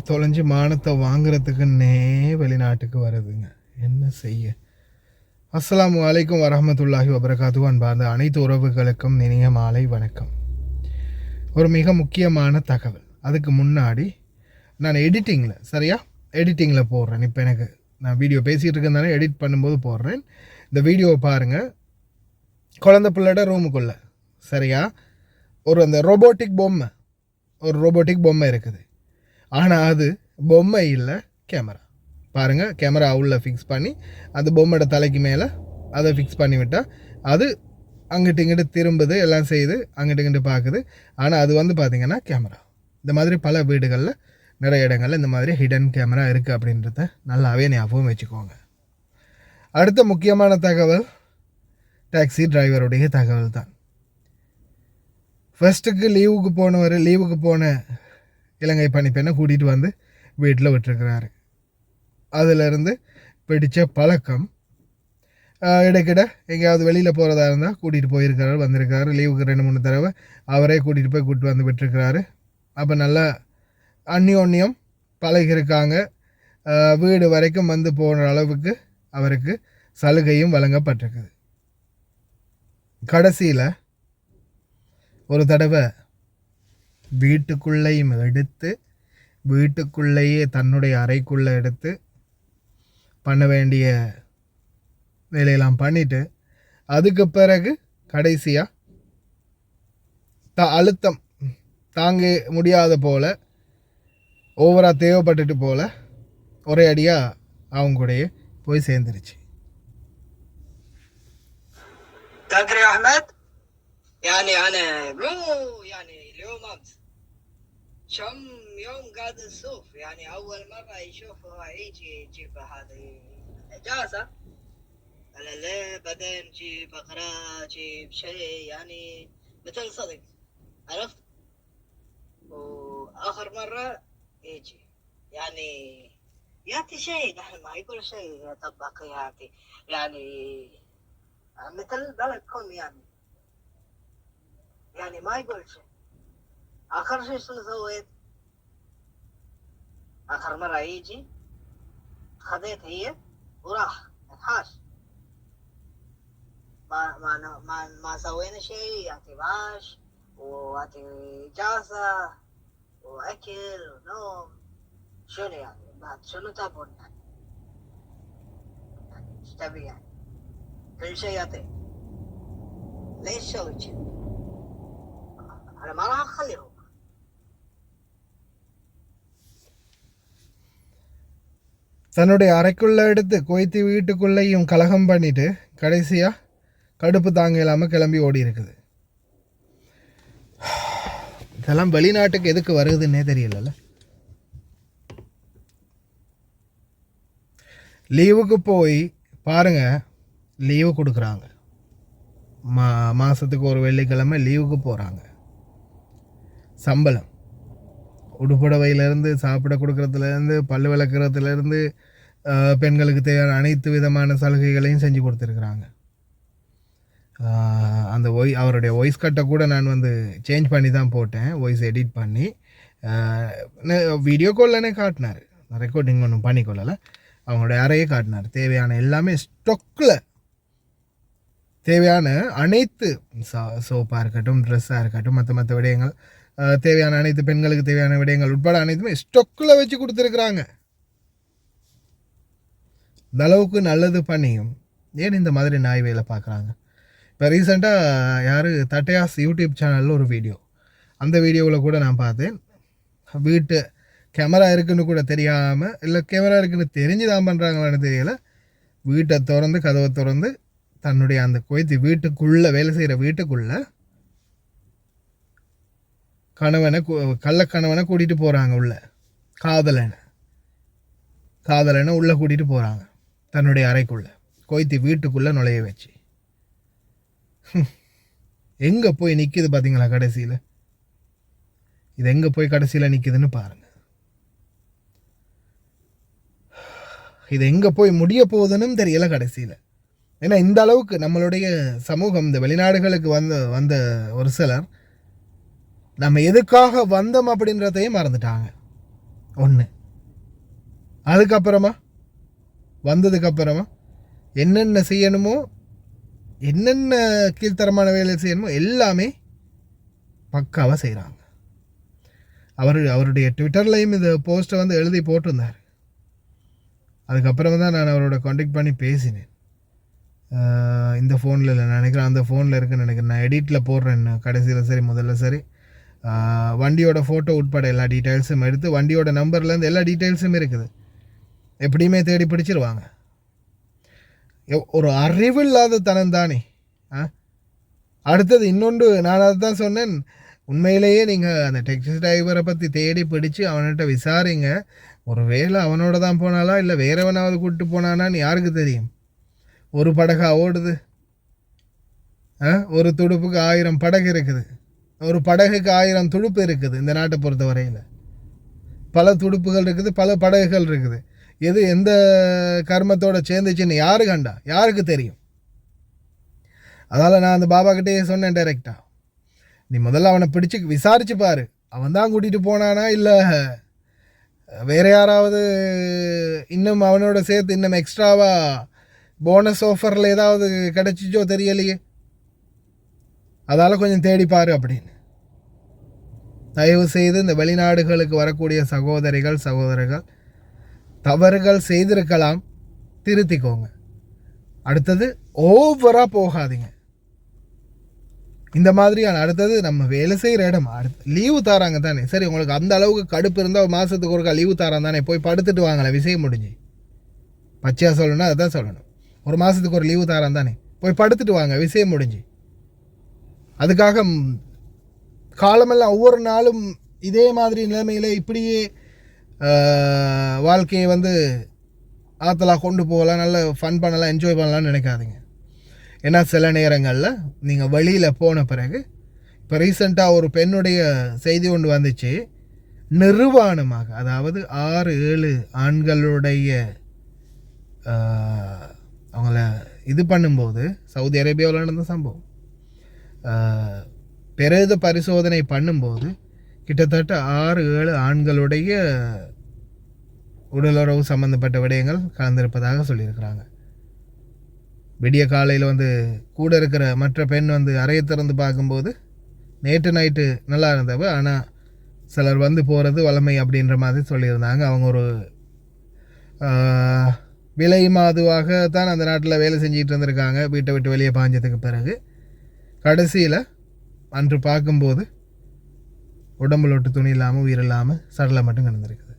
தொலைஞ்சி மானத்தை வாங்குறதுக்குன்னே வெளிநாட்டுக்கு வருதுங்க. என்ன செய்ய? அஸ்ஸலாமு அலைக்கும் வரஹ்மத்துல்லாஹி வபரகாத்து. அன்பார்ந்த அனைத்து உறவுகளுக்கும் இனிய மாலை வணக்கம். ஒரு மிக முக்கியமான தகவல். அதுக்கு முன்னாடி நான் எடிட்டிங்கில் போடுறேன். இப்போ எனக்கு நான் வீடியோ பேசிகிட்டு இருக்கேன், எடிட் பண்ணும்போது போடுறேன். இந்த வீடியோவை பாருங்கள். குழந்தை பிள்ளைட ரூமுக்குள்ளே சரியா அந்த ரோபோட்டிக் பொம்மை இருக்குது. ஆனால் அது பொம்மை இல்லை, கேமரா. பாருங்கள், கேமரா உள்ள ஃபிக்ஸ் பண்ணி அந்த பொம்மையோட தலைக்கு மேலே அதை ஃபிக்ஸ் பண்ணி விட்டால் அது அங்கிட்டு இங்கிட்டு திரும்புது, எல்லாம் செய்யுது, அங்கிட்டு இங்கிட்டு பார்க்குது. ஆனால் அது பார்த்திங்கன்னா கேமரா. இந்த மாதிரி பல வீடுகளில் நிறைய இடங்களில் இந்த மாதிரி ஹிடன் கேமரா இருக்குது அப்படின்றத நல்லாவே ஞாபகம் வச்சுக்கோங்க. அடுத்த முக்கியமான தகவல் டாக்ஸி டிரைவருடைய தகவல் தான். ஃபர்ஸ்ட்டுக்கு லீவுக்கு போன இலங்கை பணிப்பெண்ணை கூட்டிகிட்டு வந்து வீட்டில் விட்டுருக்கிறாரு. அதிலிருந்து பிடித்த பழக்கம் இடைக்கிட எங்கேயாவது வெளியில் போகிறதா இருந்தால் கூட்டிகிட்டு போயிருக்கிறாரு, வந்திருக்காரு. லீவுக்கு 2-3 தடவை அவரே கூட்டிகிட்டு வந்து விட்டுருக்கிறாரு. அப்போ நல்லா அந்யோன்யம் பழகிருக்காங்க. வீடு வரைக்கும் வந்து போகிற அளவுக்கு அவருக்கு சலுகையும் வழங்கப்பட்டிருக்குது. கடைசியில் ஒரு தடவை வீட்டுக்குள்ளேயே தன்னுடைய அறைக்குள்ளே எடுத்து பண்ண வேண்டிய வேலையெல்லாம் பண்ணிவிட்டு அதுக்கு பிறகு கடைசியாக அழுத்தம் தாங்க முடியாத போல் ஓவராக தேவைப்பட்டுட்டு போல் ஒரே அடியாக அவங்க கூடயே போய் சேர்ந்துருச்சு. تدري يا أحمد؟ يعني أنا مو يعني اليوم أمس كم يوم قاعد نسوف. يعني أول مرة يشوف يجي يجيب هذه إجازة على ليه، بعدين جيب أغراض، جيب شيء يعني مثل صدق، عرفت؟ وآخر مرة يجي يعني يعطي شيء، نحن ما يقول شيء يطبق يعطي يعني مثل بلدكم يعني ما يقول شيء. آخر شيء شنو سويت؟ آخر مرة يجي خذيت هي وراح انحاش. ما سوينا شيء، يعطي معاش ويعطي إجازة وأكل ونوم. شنو يعني بعد شنو تبون يعني ايش تبي يعني كل شيء يعطي. ليش سوي كذي؟ أنا ما راح أخليهم. தன்னுடைய அறைக்குள்ளே எடுத்து கொய்த்து வீட்டுக்குள்ளேயும் கலகம் பண்ணிவிட்டு கடைசியாக கடுப்பு தாங்க இல்லாமல் கிளம்பி ஓடி இருக்குது. இதெல்லாம் வெளிநாட்டுக்கு எதுக்கு வருதுன்னே தெரியல. லீவுக்கு போய் பாருங்கள், லீவு கொடுக்குறாங்க. மாதத்துக்கு ஒரு வெள்ளிக்கிழமை லீவுக்கு போகிறாங்க. சம்பளம் உடுப்புடவையிலேருந்து சாப்பிட கொடுக்குறதுலேருந்து பல்லு விளக்குறதுலேருந்து பெண்களுக்கு தேவையான அனைத்து விதமான சலுகைகளையும் செஞ்சு கொடுத்துருக்குறாங்க. அந்த அவருடைய வாய்ஸ் கட்டை கூட நான் சேஞ்ச் பண்ணி தான் போட்டேன், வாய்ஸ் எடிட் பண்ணி. வீடியோ கால்லனே காட்டினார், ரெக்கார்டிங் ஒன்றும் பண்ணிக்கொள்ளலை. அவங்களுடைய அறையே காட்டினார். தேவையான எல்லாமே ஸ்டொக்கில், தேவையான அனைத்து சோப்பாக இருக்கட்டும், ட்ரெஸ்ஸாக இருக்கட்டும், மற்ற விடயங்கள், தேவையான அனைத்து பெண்களுக்கு தேவையான விடயங்கள் உட்பட அனைத்துமே ஸ்டொக்கில் வச்சு கொடுத்துருக்குறாங்க. இந்த அளவுக்கு நல்லது பண்ணியும் ஏன் இந்த மாதிரி நாய் வேலை பார்க்குறாங்க? இப்போ ரீசெண்டாக தட்டையாஸ் யூடியூப் சேனலில் ஒரு வீடியோ, அந்த வீடியோவில் கூட நான் பார்த்தேன். வீட்டு கேமரா இருக்குன்னு கூட தெரியாமல், இல்லை கேமரா இருக்குன்னு தெரிஞ்சு தான் பண்ணுறாங்களான்னு தெரியலை, வீட்டை திறந்து கதவை திறந்து தன்னுடைய அந்த கொய்த்து வீட்டுக்குள்ளே வேலை செய்கிற வீட்டுக்குள்ளே கள்ளக்கணவனை கூட்டிகிட்டு போகிறாங்க. உள்ள காதலனை உள்ளே கூட்டிகிட்டு போகிறாங்க தன்னுடைய அறைக்குள்ளே, கொய்த்து வீட்டுக்குள்ளே நுழைய வச்சு. எங்கே போய் நிற்கிது பார்த்தீங்களா கடைசியில்? இது எங்கே போய் கடைசியில் நிற்கிதுன்னு பாருங்கள். இது எங்கே போய் முடிய போகுதுன்னு தெரியல கடைசியில். ஏன்னா இந்த அளவுக்கு நம்மளுடைய சமூகம், இந்த வெளிநாடுகளுக்கு வந்த ஒரு சிலர் நம்ம எதுக்காக வந்தோம் அப்படின்றதையும் மறந்துட்டாங்க. ஒன்று. அதுக்கப்புறமா வந்ததுக்கப்புறமா என்னென்ன செய்யணுமோ, என்னென்ன கீழ்த்தரமான வேலை செய்யணுமோ எல்லாமே பக்காவாக செய்கிறாங்க. அவருடைய ட்விட்டர்லையும் இந்த போஸ்ட்டை வந்து எழுதி போட்டிருந்தார். அதுக்கப்புறமா தான் நான் அவரோட கான்டாக்ட் பண்ணி பேசினேன். இந்த ஃபோனில் இல்லை நினைக்கிறேன், அந்த ஃபோனில் இருக்குன்னு நினைக்கிறேன். நான் எடிட்டில் போடுறேன் கடைசியில். சரி, முதல்ல சரி, வண்டியோட ஃபோட்டோ உட்பட எல்லா டீட்டெயில்ஸும் எடுத்து, வண்டியோட நம்பர்லேருந்து எல்லா டீட்டெயில்ஸும் இருக்குது, எப்படியுமே தேடி பிடிச்சிருவாங்க. ஒரு அறிவில்லாத தனம் தானே. அடுத்தது இன்னொன்று, நான் அதை தான் சொன்னேன், உண்மையிலேயே நீங்கள் அந்த டெக்ஸி டிரைவரை பற்றி தேடி பிடிச்சி அவன்கிட்ட விசாரிங்க. ஒரு வேளை அவனோட தான் போனாலா இல்லை வேறவனாவது கூப்பிட்டு போனானான்னு யாருக்கு தெரியும். ஒரு படகா ஓடுது? ஒரு துடுப்புக்கு 1000 படகு இருக்குது, ஒரு படகுக்கு 1000 துடுப்பு இருக்குது. இந்த நாட்டை பொறுத்த வரையில் பல துடுப்புகள் இருக்குது, பல படகுகள் இருக்குது. எது எந்த கர்மத்தோட சேர்ந்துச்சுன்னு யாரு கண்டா, யாருக்கு தெரியும்? அதால் நான் அந்த பாபா கிட்டே சொன்னேன் டைரெக்டாக, நீ முதல்ல அவனை பிடிச்சி விசாரிச்சு பாரு, அவன் தான் கூட்டிகிட்டு போனானா இல்லை வேறு யாராவது இன்னும் அவனோட சேர்த்து இன்னும் எக்ஸ்ட்ராவாக போனஸ் ஆஃபரில் ஏதாவது கிடச்சிச்சோ தெரியலையே, அதால் கொஞ்சம் தேடிப்பார் அப்படின்னு. தயவு செய்து இந்த வெளிநாடுகளுக்கு வரக்கூடிய சகோதரர்கள் தவறுகள் செய்திருக்கலாம், திருத்திக்கோங்க. அடுத்தது ஓவராக போகாதீங்க. இந்த மாதிரியான அடுத்தது நம்ம வேலை செய்கிற இடம் லீவு தாராங்க தானே, சரி உங்களுக்கு அந்த அளவுக்கு கடுப்பு இருந்தால் மாதத்துக்கு ஒருக்கா லீவு தாரான் தானே, போய் படுத்துட்டு வாங்கலை, விஷயம் முடிஞ்சு. பச்சையாக சொல்லணும்னா அதுதான் சொல்லணும். ஒரு மாதத்துக்கு ஒரு லீவு தாரான் தானே, போய் படுத்துட்டு வாங்க, விஷயம் முடிஞ்சு. அதுக்காக காலமெல்லாம் ஒவ்வொரு நாளும் இதே மாதிரி நிலைமையில் இப்படியே வாழ்க்கையை வந்து ஆற்றலாக கொண்டு போகலாம், நல்ல ஃபன் பண்ணலாம், என்ஜாய் பண்ணலாம்னு நினைக்காதீங்க. ஏன்னா சில நேரங்களில் நீங்கள் வெளியில் போன பிறகு, இப்போ ரீசெண்டாக ஒரு பெண்ணுடைய செய்தி ஒன்று வந்துச்சு, நிர்வாணமாக, அதாவது 6-7 ஆண்களுடைய அவங்கள இது பண்ணும்போது, சவுதி அரேபியாவில் நடந்த சம்பவம், பிரேத பரிசோதனை பண்ணும்போது கிட்டத்தட்ட 6-7 ஆண்களுடைய உடலுறவு சம்பந்தப்பட்ட விடயங்கள் கலந்திருப்பதாக சொல்லியிருக்கிறாங்க. விடிய காலையில் வந்து கூட இருக்கிற மற்ற பெண் வந்து அறையை திறந்து பார்க்கும்போது நேற்று நைட்டு நல்லா இருந்தவ, ஆனால் சிலர் வந்து போகிறது வளமை அப்படின்ற மாதிரி சொல்லியிருந்தாங்க. அவங்க ஒரு விலை மாதுவாக தான் அந்த நாட்டில் வேலை செஞ்சிட்டு இருந்திருக்காங்க. வீட்டை விட்டு வெளியே பாஞ்சதுக்கு பிறகு கடைசியில் அன்று பார்க்கும்போது உடம்புல விட்டு துணி இல்லாமல் உயிர் இல்லாமல் சடலை மட்டும் கிடந்திருக்குது.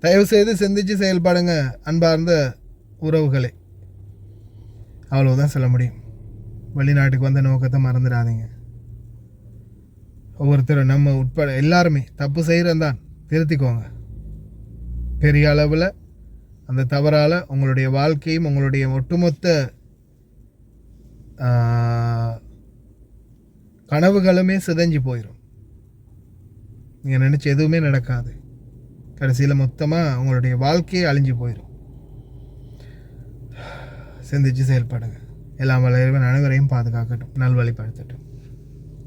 தயவுசெய்து சிந்திச்சு செயல்படுங்க அன்பார்ந்த உறவுகளே, அவ்வளவுதான் சொல்ல முடியும். வெளிநாட்டுக்கு வந்த நோக்கத்தை மறந்துடாதீங்க. ஒவ்வொருத்தரும் நம்ம உட்பட எல்லாருமே தப்பு செய்கிறந்தான், திருத்திக்கோங்க. பெரிய அளவில் அந்த தவறால் உங்களுடைய வாழ்க்கையும் உங்களுடைய ஒட்டுமொத்த கனவுகளுமே சிதைஞ்சு போயிடும். நீங்கள் நினச்ச எதுவுமே நடக்காது. கடைசியில் மொத்தமாக உங்களுடைய வாழ்க்கையே அழிஞ்சு போயிடும். சிந்திச்சு செயல்படுங்க. எல்லாம் வளர்வன் அனைவரையும் பாதுகாக்கட்டும், நல்வழிப்படுத்தட்டும்.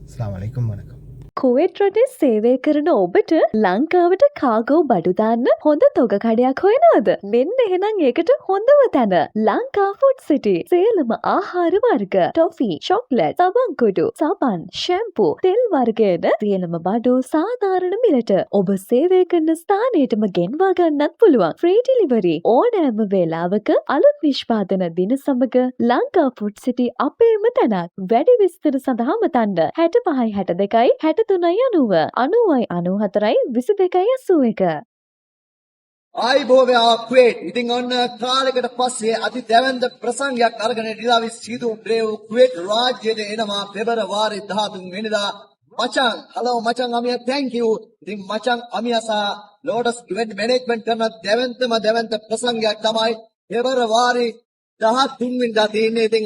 அஸ்ஸலாமு அலைக்கும், வணக்கம். කුවේට් රටේ සේවය කරන ඔබට ලංකාවට කාගෝ බඩු දාන්න හොඳ තොග කඩයක් හොයනවද? මෙන්න එහෙනම් ඒකට හොඳම තැන ලංකා ෆුඩ් සිටි. සියලුම ආහාර වර්ග, ටොෆි, චොක්ලට්, සබන් කුඩු, සබන්, ෂැම්පූ, තෙල් වර්ගයන සියලුම බඩු සාධාරණ මිලට ඔබ සේවය කරන ස්ථානයටම ගෙන්වා ගන්නත් පුළුවන්. ෆ්‍රී ඩිලිවරි ඕනෑම වේලාවක අලුත් නිෂ්පාදන දින සමග ලංකා ෆුඩ් සිටි අපේම තැනක්. වැඩි විස්තර සඳහා මතන්න 65 62 63 90 90 94 22 81. ආයිබෝවයා කුවේට්. ඉතින් ඔන්න කාලයකට පස්සේ අති දැවැන්ත ප්‍රසංගයක් අරගෙන ඩිලාවිස් සීදු බ්‍රේව් කුවේට් රාජ්‍යයට එනවා පෙබරවාරි 13 වෙනිදා. මචං, hello මචං අමියා, thank you. ඉතින් මචං අමියා සහ ලෝටස් ඉවෙන්ට් මැනේජ්මන්ට් කරන දැවැන්ත ප්‍රසංගයක් තමයි පෙබරවාරි 13 වෙනිදා තියෙන්නේ. ඉතින්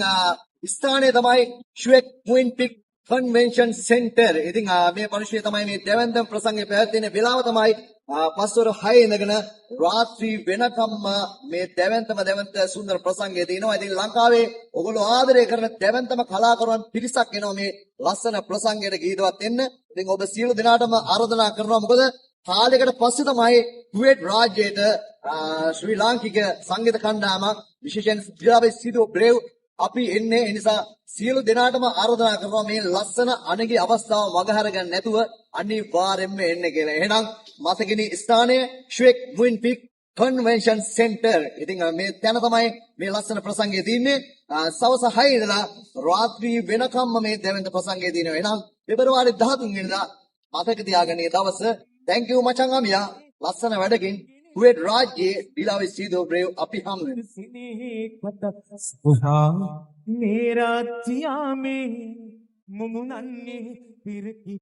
ස්ථානය තමයි ෂුවෙක් මුයින්පික් කන්වෙන්ෂන් සෙන්ටර්. ඉතින් මේ මිනිස්සු තමයි මේ දැවැන්ත ප්‍රසංගය පැවැත්වෙන වෙලාව තමයි පස්වර 6 ඉඳගෙන රාත්‍රී වෙනකම්ම මේ දැවැන්ත සුන්දර ප්‍රසංගය දිනවා. ඉතින් ලංකාවේ ඔයගොල්ලෝ ආදරය කරන දැවැන්තම කලාකරුවන් පිරිසක් එනවා මේ ලස්සන ප්‍රසංගයට ගීතවත් වෙන්න. ඉතින් ඔබ සියලු දෙනාටම ආරාධනා කරනවා. මොකද කාලයකට පස්සේ තමයි කුවේට් රාජ්‍යයට ශ්‍රී ලාංකික සංගීත කණ්ඩායමක් විශේෂයෙන් දිලාවේ සිදු බ්‍රේව් අපි එන්නේ. ඒ නිසා සියලු දෙනාටම ආරාධනා කරනවා මේ ලස්සන අනගි අවස්ථාව මගහර ගන්න නැතුව අනිවාර්යෙන්ම එන්න කියලා. එහෙනම් මතකිනි ස්ථානය ශ්වේක් මුයින්පික් කන්වෙන්ෂන් සෙන්ටර්. ඉතින් මේ තැන තමයි මේ ලස්සන ප්‍රසංගය තියෙන්නේ. සවස් 6 ඉඳලා රාත්‍රී වෙනකම්ම මේ දැවැන්ත ප්‍රසංගය තියෙනවා. එහෙනම් පෙබරවාරි 13 වෙනිදා මතක තියාගන්න මේ දවස. thank you මචං අමියා. ලස්සන වැඩකින් කුවේට් රාජ්‍යයේ දිලාවේ සීදෝ බ්‍රේව් අපි හමු වෙනවා. मेरा जिया में मुमुनन्ने फिर की